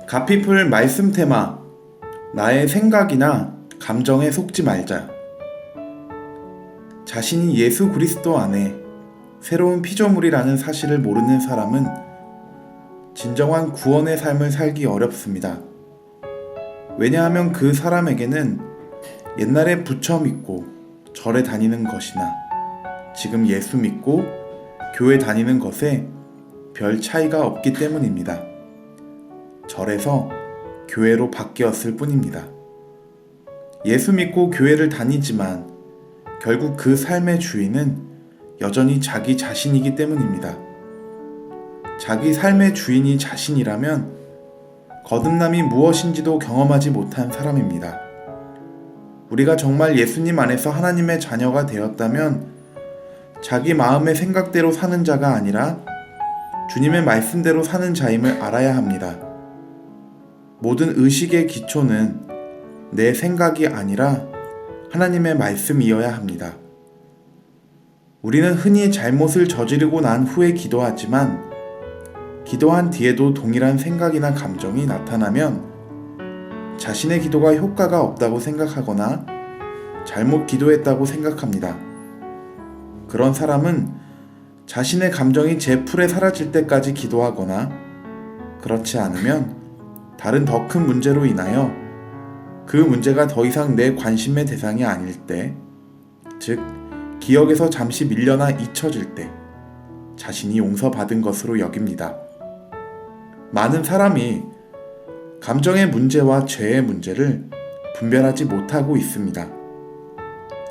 가피풀 말씀 테마. 나의 생각이나 감정에 속지 말자. 자신이 예수 그리스도 안에 새로운 피조물이라는 사실을 모르는 사람은 진정한 구원의 삶을 살기 어렵습니다. 왜냐하면 그 사람에게는 옛날에 부처 믿고 절에 다니는 것이나 지금 예수 믿고 교회 다니는 것에 별 차이가 없기 때문입니다. 절에서 교회로 바뀌었을 뿐입니다. 예수 믿고 교회를 다니지만 결국 그 삶의 주인은 여전히 자기 자신이기 때문입니다. 자기 삶의 주인이 자신이라면 거듭남이 무엇인지도 경험하지 못한 사람입니다. 우리가 정말 예수님 안에서 하나님의 자녀가 되었다면 자기 마음의 생각대로 사는 자가 아니라 주님의 말씀대로 사는 자임을 알아야 합니다. 모든 의식의 기초는 내 생각이 아니라 하나님의 말씀이어야 합니다. 우리는 흔히 잘못을 저지르고 난 후에 기도하지만 기도한 뒤에도 동일한 생각이나 감정이 나타나면 자신의 기도가 효과가 없다고 생각하거나 잘못 기도했다고 생각합니다. 그런 사람은 자신의 감정이 제 풀에 사라질 때까지 기도하거나 그렇지 않으면 다른 더 큰 문제로 인하여 그 문제가 더 이상 내 관심의 대상이 아닐 때, 즉 기억에서 잠시 밀려나 잊혀질 때 자신이 용서받은 것으로 여깁니다. 많은 사람이 감정의 문제와 죄의 문제를 분별하지 못하고 있습니다.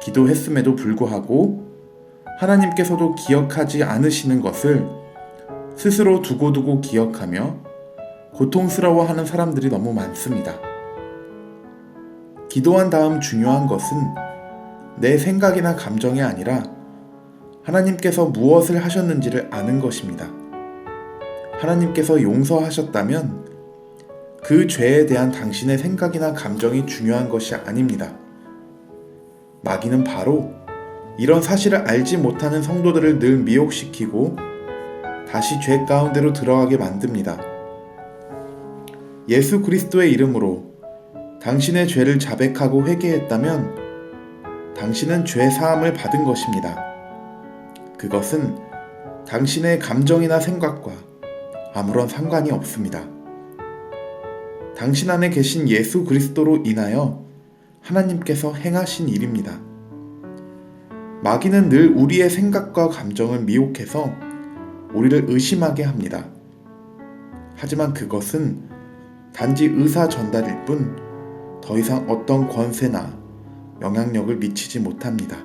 기도했음에도 불구하고 하나님께서도 기억하지 않으시는 것을 스스로 두고두고 기억하며 고통스러워하는 사람들이 너무 많습니다. 기도한 다음 중요한 것은 내 생각이나 감정이 아니라 하나님께서 무엇을 하셨는지를 아는 것입니다. 하나님께서 용서하셨다면 그 죄에 대한 당신의 생각이나 감정이 중요한 것이 아닙니다. 마귀는 바로 이런 사실을 알지 못하는 성도들을 늘 미혹시키고 다시 죄 가운데로 들어가게 만듭니다. 예수 그리스도의 이름으로 당신의 죄를 자백하고 회개했다면 당신은 죄 사함을 받은 것입니다. 그것은 당신의 감정이나 생각과 아무런 상관이 없습니다. 당신 안에 계신 예수 그리스도로 인하여 하나님께서 행하신 일입니다. 마귀는 늘 우리의 생각과 감정을 미혹해서 우리를 의심하게 합니다. 하지만 그것은 단지 의사 전달일 뿐 더 이상 어떤 권세나 영향력을 미치지 못합니다.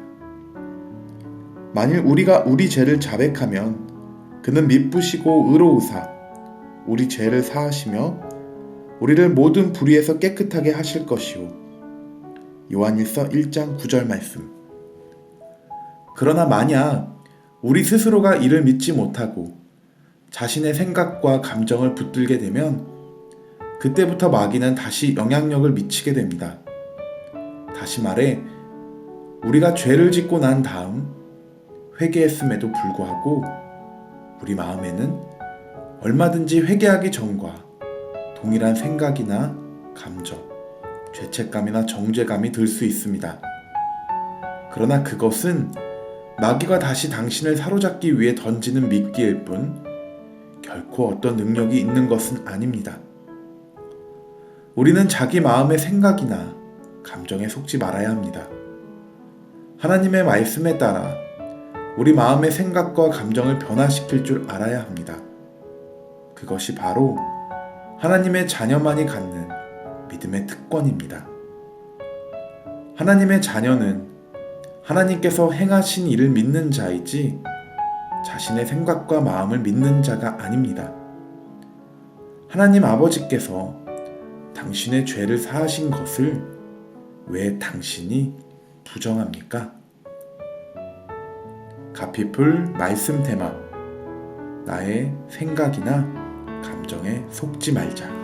만일 우리가 우리 죄를 자백하면 그는 미쁘시고 의로우사 우리 죄를 사하시며 우리를 모든 불의에서 깨끗하게 하실 것이요. 요한일서 1장 9절 말씀. 그러나 만약 우리 스스로가 이를 믿지 못하고 자신의 생각과 감정을 붙들게 되면 그때부터 마귀는 다시 영향력을 미치게 됩니다. 다시 말해 우리가 죄를 짓고 난 다음 회개했음에도 불구하고 우리 마음에는 얼마든지 회개하기 전과 동일한 생각이나 감정, 죄책감이나 정죄감이 들 수 있습니다. 그러나 그것은 마귀가 다시 당신을 사로잡기 위해 던지는 미끼일 뿐 결코 어떤 능력이 있는 것은 아닙니다. 우리는 자기 마음의 생각이나 감정에 속지 말아야 합니다. 하나님의 말씀에 따라 우리 마음의 생각과 감정을 변화시킬 줄 알아야 합니다. 그것이 바로 하나님의 자녀만이 갖는 믿음의 특권입니다. 하나님의 자녀는 하나님께서 행하신 일을 믿는 자이지 자신의 생각과 마음을 믿는 자가 아닙니다. 하나님 아버지께서 당신의 죄를 사하신 것을 왜 당신이 부정합니까? 가피풀 말씀 테마. 나의 생각이나 감정에 속지 말자.